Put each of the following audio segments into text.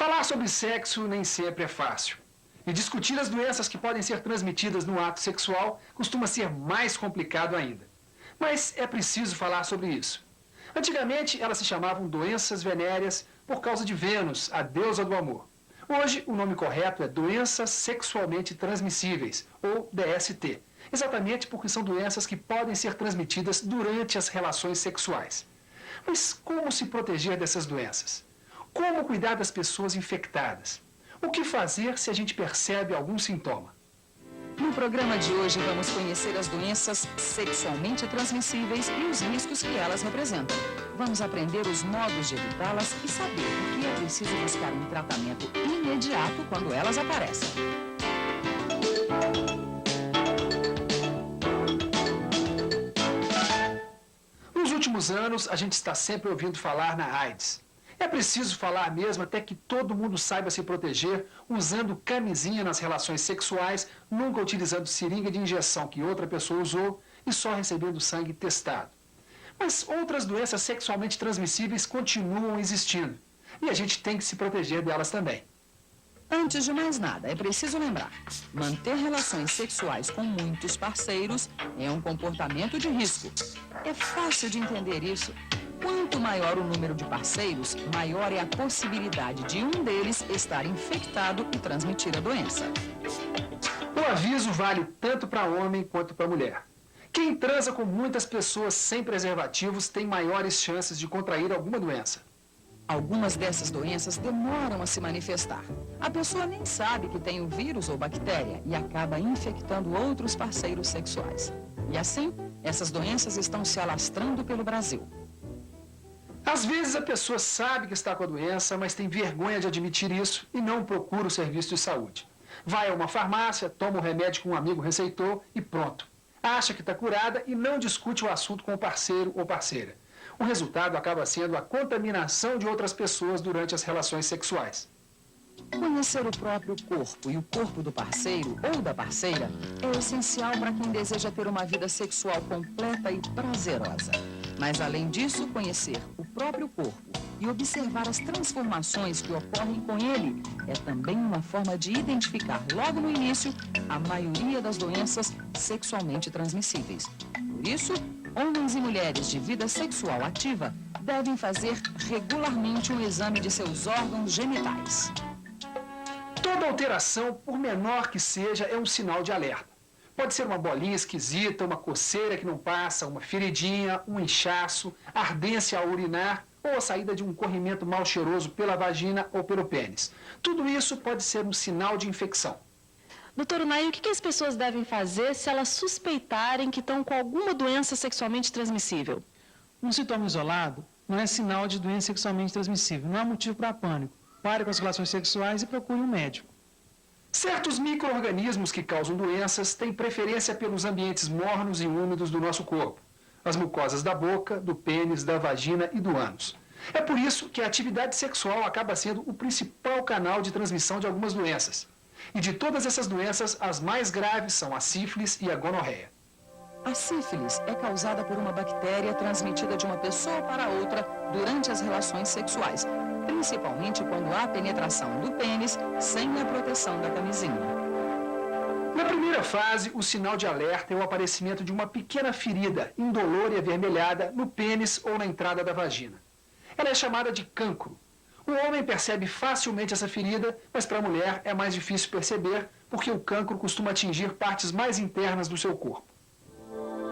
Falar sobre sexo nem sempre é fácil. E discutir as doenças que podem ser transmitidas no ato sexual costuma ser mais complicado ainda. Mas é preciso falar sobre isso. Antigamente, elas se chamavam doenças venéreas por causa de Vênus, a deusa do amor. Hoje, o nome correto é doenças sexualmente transmissíveis, ou DST, exatamente porque são doenças que podem ser transmitidas durante as relações sexuais. Mas como se proteger dessas doenças? Como cuidar das pessoas infectadas? O que fazer se a gente percebe algum sintoma? No programa de hoje, vamos conhecer as doenças sexualmente transmissíveis e os riscos que elas representam. Vamos aprender os modos de evitá-las e saber por que é preciso buscar um tratamento imediato quando elas aparecem. Nos últimos anos, a gente está sempre ouvindo falar na AIDS. É preciso falar mesmo até que todo mundo saiba se proteger usando camisinha nas relações sexuais, nunca utilizando seringa de injeção que outra pessoa usou e só recebendo sangue testado. Mas outras doenças sexualmente transmissíveis continuam existindo e a gente tem que se proteger delas também. Antes de mais nada, é preciso lembrar, manter relações sexuais com muitos parceiros é um comportamento de risco. É fácil de entender isso. Quanto maior o número de parceiros, maior é a possibilidade de um deles estar infectado e transmitir a doença. O aviso vale tanto para homem quanto para mulher. Quem transa com muitas pessoas sem preservativos tem maiores chances de contrair alguma doença. Algumas dessas doenças demoram a se manifestar. A pessoa nem sabe que tem o vírus ou bactéria e acaba infectando outros parceiros sexuais. E assim, essas doenças estão se alastrando pelo Brasil. Às vezes a pessoa sabe que está com a doença, mas tem vergonha de admitir isso e não procura o serviço de saúde. Vai a uma farmácia, toma o remédio que um amigo receitou e pronto. Acha que está curada e não discute o assunto com o parceiro ou parceira. O resultado acaba sendo a contaminação de outras pessoas durante as relações sexuais. Conhecer o próprio corpo e o corpo do parceiro ou da parceira é essencial para quem deseja ter uma vida sexual completa e prazerosa. Mas, além disso, conhecer o próprio corpo e observar as transformações que ocorrem com ele é também uma forma de identificar logo no início a maioria das doenças sexualmente transmissíveis. Por isso, homens e mulheres de vida sexual ativa devem fazer regularmente um exame de seus órgãos genitais. Toda alteração, por menor que seja, é um sinal de alerta. Pode ser uma bolinha esquisita, uma coceira que não passa, uma feridinha, um inchaço, ardência ao urinar ou a saída de um corrimento mal cheiroso pela vagina ou pelo pênis. Tudo isso pode ser um sinal de infecção. Doutor Unai, o que as pessoas devem fazer se elas suspeitarem que estão com alguma doença sexualmente transmissível? Um sintoma isolado não é sinal de doença sexualmente transmissível, não há motivo para pânico. Pare com as relações sexuais e procure um médico. Certos micro-organismos que causam doenças têm preferência pelos ambientes mornos e úmidos do nosso corpo, as mucosas da boca, do pênis, da vagina e do ânus. É por isso que a atividade sexual acaba sendo o principal canal de transmissão de algumas doenças. E de todas essas doenças, as mais graves são a sífilis e a gonorreia. A sífilis é causada por uma bactéria transmitida de uma pessoa para outra durante as relações sexuais, principalmente quando há penetração do pênis sem a proteção da camisinha. Na primeira fase, o sinal de alerta é o aparecimento de uma pequena ferida indolor e avermelhada no pênis ou na entrada da vagina. Ela é chamada de cancro. O homem percebe facilmente essa ferida, mas para a mulher é mais difícil perceber porque o cancro costuma atingir partes mais internas do seu corpo.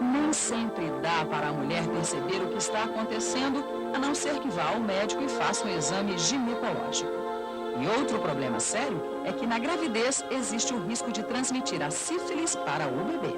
Nem sempre dá para a mulher perceber o que está acontecendo, a não ser que vá ao médico e faça um exame ginecológico. E outro problema sério é que na gravidez existe o risco de transmitir a sífilis para o bebê.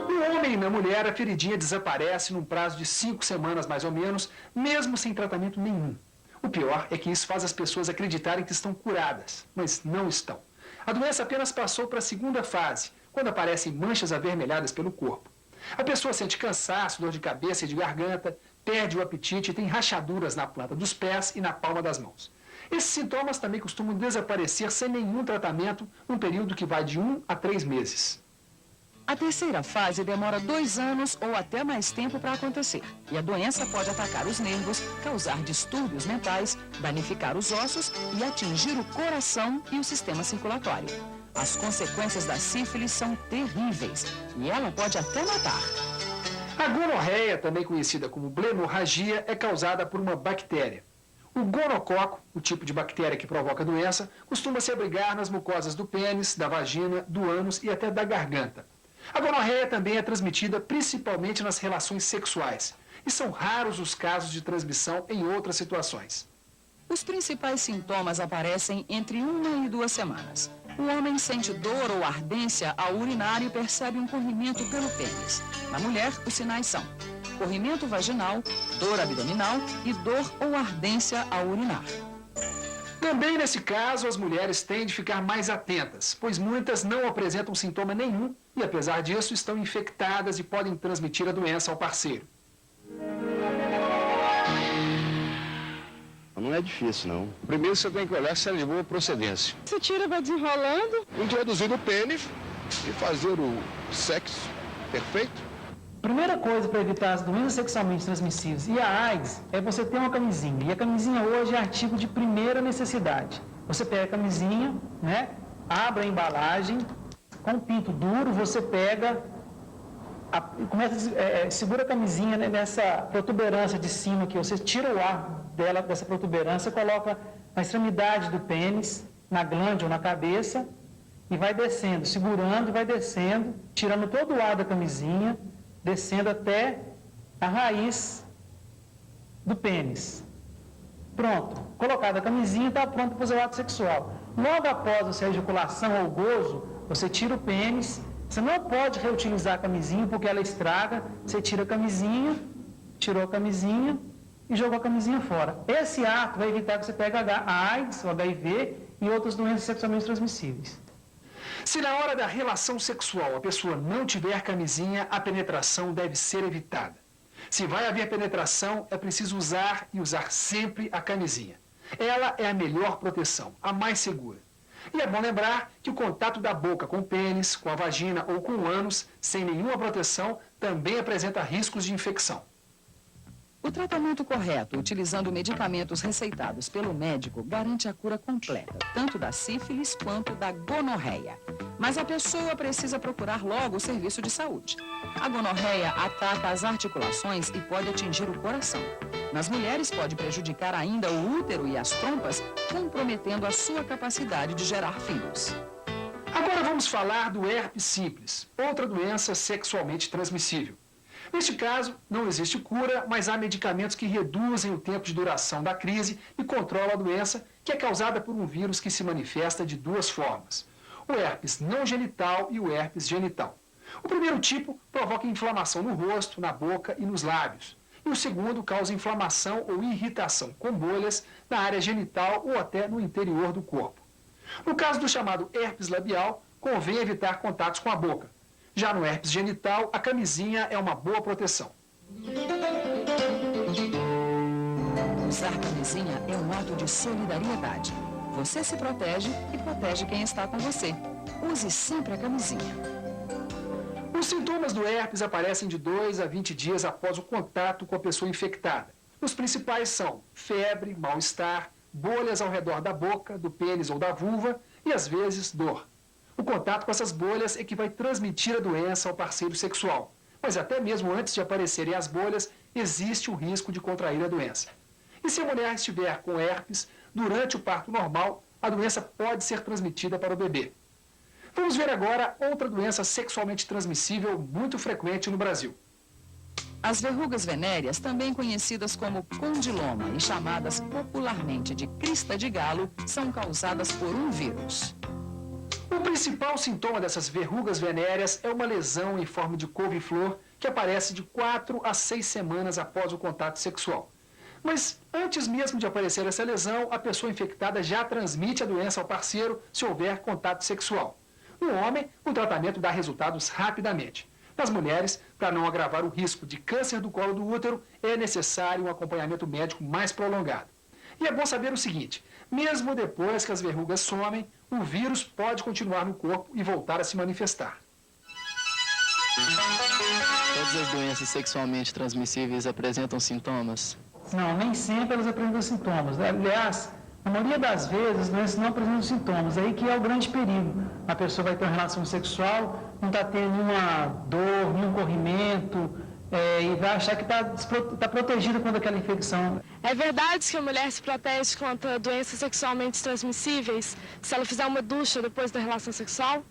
No homem e na mulher, a feridinha desaparece num prazo de 5 semanas mais ou menos, mesmo sem tratamento nenhum. O pior é que isso faz as pessoas acreditarem que estão curadas, mas não estão. A doença apenas passou para a segunda fase, quando aparecem manchas avermelhadas pelo corpo. A pessoa sente cansaço, dor de cabeça e de garganta, perde o apetite e tem rachaduras na planta dos pés e na palma das mãos. Esses sintomas também costumam desaparecer sem nenhum tratamento num período que vai de 1 a 3 meses. A terceira fase demora 2 anos ou até mais tempo para acontecer. E a doença pode atacar os nervos, causar distúrbios mentais, danificar os ossos e atingir o coração e o sistema circulatório. As consequências da sífilis são terríveis e ela pode até matar. A gonorreia, também conhecida como blenorragia, é causada por uma bactéria. O gonococo, o tipo de bactéria que provoca a doença, costuma se abrigar nas mucosas do pênis, da vagina, do ânus e até da garganta. A gonorreia também é transmitida principalmente nas relações sexuais, e são raros os casos de transmissão em outras situações. Os principais sintomas aparecem entre 1 e 2 semanas. O homem sente dor ou ardência ao urinar e percebe um corrimento pelo pênis. Na mulher, os sinais são corrimento vaginal, dor abdominal e dor ou ardência ao urinar. Também nesse caso, as mulheres têm de ficar mais atentas, pois muitas não apresentam sintoma nenhum e, apesar disso, estão infectadas e podem transmitir a doença ao parceiro. Não é difícil, não. Primeiro você tem que olhar se é de boa procedência. Você tira, vai desenrolando. Introduzir o pênis e fazer o sexo perfeito. Primeira coisa para evitar as doenças sexualmente transmissíveis e a AIDS é você ter uma camisinha. E a camisinha hoje é artigo de primeira necessidade. Você pega a camisinha, né? Abre a embalagem, com o pinto duro, você pega, segura a camisinha, né, nessa protuberância de cima aqui. Você tira o ar dela, dessa protuberância, coloca na extremidade do pênis, na glândula ou na cabeça e vai descendo, segurando e vai descendo, tirando todo o ar da camisinha, descendo até a raiz do pênis. Pronto, colocada a camisinha, está pronto para fazer o ato sexual. Logo após a ejaculação ou gozo, você tira o pênis. Você não pode reutilizar a camisinha porque ela estraga. Você tira a camisinha, tirou a camisinha e jogou a camisinha fora. Esse ato vai evitar que você pegue a AIDS, o HIV e outras doenças sexualmente transmissíveis. Se na hora da relação sexual a pessoa não tiver camisinha, a penetração deve ser evitada. Se vai haver penetração, é preciso usar e usar sempre a camisinha. Ela é a melhor proteção, a mais segura. E é bom lembrar que o contato da boca com o pênis, com a vagina ou com o ânus, sem nenhuma proteção, também apresenta riscos de infecção. O tratamento correto, utilizando medicamentos receitados pelo médico, garante a cura completa, tanto da sífilis quanto da gonorreia. Mas a pessoa precisa procurar logo o serviço de saúde. A gonorreia ataca as articulações e pode atingir o coração. Nas mulheres, pode prejudicar ainda o útero e as trompas, comprometendo a sua capacidade de gerar filhos. Agora vamos falar do herpes simples, outra doença sexualmente transmissível. Neste caso, não existe cura, mas há medicamentos que reduzem o tempo de duração da crise e controlam a doença, que é causada por um vírus que se manifesta de 2 formas: o herpes não genital e o herpes genital. O primeiro tipo provoca inflamação no rosto, na boca e nos lábios. E o segundo causa inflamação ou irritação com bolhas na área genital ou até no interior do corpo. No caso do chamado herpes labial, convém evitar contatos com a boca. Já no herpes genital, a camisinha é uma boa proteção. Usar camisinha é um ato de solidariedade. Você se protege e protege quem está com você. Use sempre a camisinha. Os sintomas do herpes aparecem de 2 a 20 dias após o contato com a pessoa infectada. Os principais são febre, mal-estar, bolhas ao redor da boca, do pênis ou da vulva e, às vezes, dor. O contato com essas bolhas é que vai transmitir a doença ao parceiro sexual. Mas até mesmo antes de aparecerem as bolhas, existe o risco de contrair a doença. E se a mulher estiver com herpes, durante o parto normal, a doença pode ser transmitida para o bebê. Vamos ver agora outra doença sexualmente transmissível muito frequente no Brasil. As verrugas venéreas, também conhecidas como condiloma e chamadas popularmente de crista de galo, são causadas por um vírus. O principal sintoma dessas verrugas venéreas é uma lesão em forma de couve-flor que aparece de 4 a 6 semanas após o contato sexual. Mas antes mesmo de aparecer essa lesão, a pessoa infectada já transmite a doença ao parceiro se houver contato sexual. No homem, o tratamento dá resultados rapidamente. Nas mulheres, para não agravar o risco de câncer do colo do útero, é necessário um acompanhamento médico mais prolongado. E é bom saber o seguinte: mesmo depois que as verrugas somem, o vírus pode continuar no corpo e voltar a se manifestar. Todas as doenças sexualmente transmissíveis apresentam sintomas? Não, nem sempre elas apresentam sintomas. Aliás, a maioria das vezes, as doenças não apresentam sintomas. Aí que é o grande perigo. A pessoa vai ter uma relação sexual, não está tendo nenhuma dor, nenhum corrimento, e vai achar que está protegida contra aquela infecção. É verdade que a mulher se protege contra doenças sexualmente transmissíveis se ela fizer uma ducha depois da relação sexual?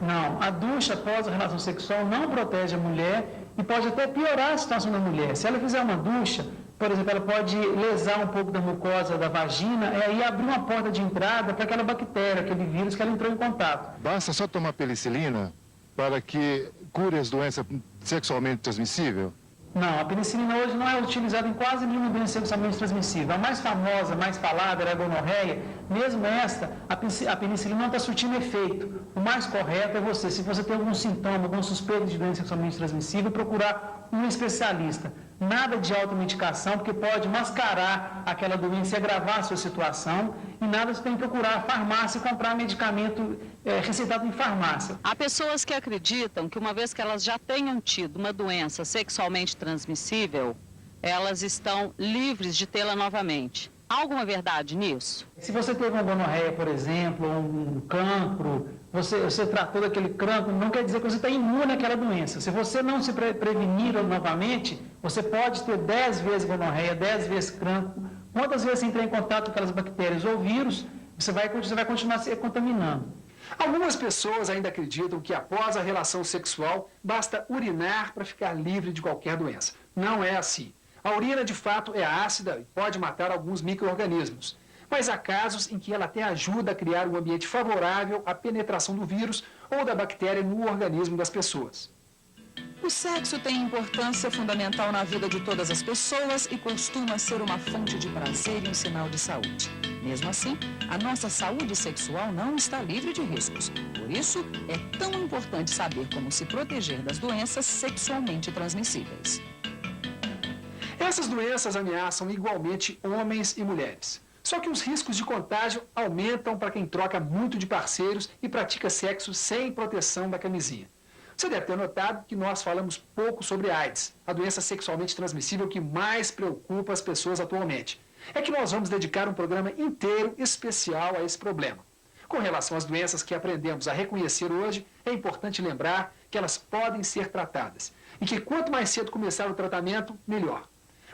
Não, a ducha após a relação sexual não protege a mulher e pode até piorar a situação da mulher. Se ela fizer uma ducha, por exemplo, ela pode lesar um pouco da mucosa da vagina e aí abrir uma porta de entrada para aquela bactéria, aquele vírus que ela entrou em contato. Basta só tomar penicilina para que cure as doenças sexualmente transmissíveis? Não, a penicilina hoje não é utilizada em quase nenhuma doença sexualmente transmissível. A mais famosa, mais falada, é a gonorreia. Mesmo esta, a penicilina não está surtindo efeito. O mais correto é você, se você tem algum sintoma, algum suspeito de doença sexualmente transmissível, procurar um especialista. Nada de automedicação, porque pode mascarar aquela doença e agravar a sua situação. E nada, você tem que procurar a farmácia e comprar medicamento receitado em farmácia. Há pessoas que acreditam que uma vez que elas já tenham tido uma doença sexualmente transmissível, elas estão livres de tê-la novamente. Há alguma verdade nisso? Se você teve uma gonorreia, por exemplo, ou um cancro, você tratou daquele cancro, não quer dizer que você está imune àquela doença. Se você não se prevenir novamente, você pode ter 10 vezes gonorreia, 10 vezes cancro. Quantas vezes você entrar em contato com aquelas bactérias ou vírus, você vai continuar se contaminando. Algumas pessoas ainda acreditam que após a relação sexual basta urinar para ficar livre de qualquer doença. Não é assim. A urina, de fato, é ácida e pode matar alguns micro-organismos. Mas há casos em que ela até ajuda a criar um ambiente favorável à penetração do vírus ou da bactéria no organismo das pessoas. O sexo tem importância fundamental na vida de todas as pessoas e costuma ser uma fonte de prazer e um sinal de saúde. Mesmo assim, a nossa saúde sexual não está livre de riscos. Por isso, é tão importante saber como se proteger das doenças sexualmente transmissíveis. Essas doenças ameaçam igualmente homens e mulheres. Só que os riscos de contágio aumentam para quem troca muito de parceiros e pratica sexo sem proteção da camisinha. Você deve ter notado que nós falamos pouco sobre AIDS, a doença sexualmente transmissível que mais preocupa as pessoas atualmente. É que nós vamos dedicar um programa inteiro especial a esse problema. Com relação às doenças que aprendemos a reconhecer hoje, é importante lembrar que elas podem ser tratadas e que quanto mais cedo começar o tratamento, melhor.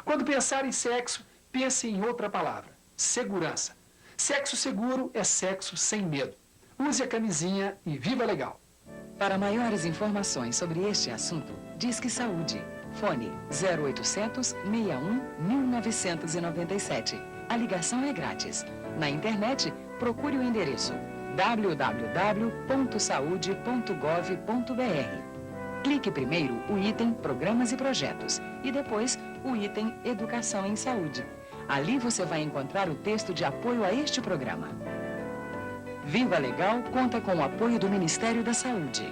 Quando pensar em sexo, pense em outra palavra: segurança. Sexo seguro é sexo sem medo. Use a camisinha e viva legal. Para maiores informações sobre este assunto, Disque Saúde. Fone 0800 61 1997. A ligação é grátis. Na internet, procure o endereço www.saude.gov.br. Clique primeiro o item Programas e Projetos e depois o item Educação em Saúde. Ali você vai encontrar o texto de apoio a este programa. Viva Legal conta com o apoio do Ministério da Saúde.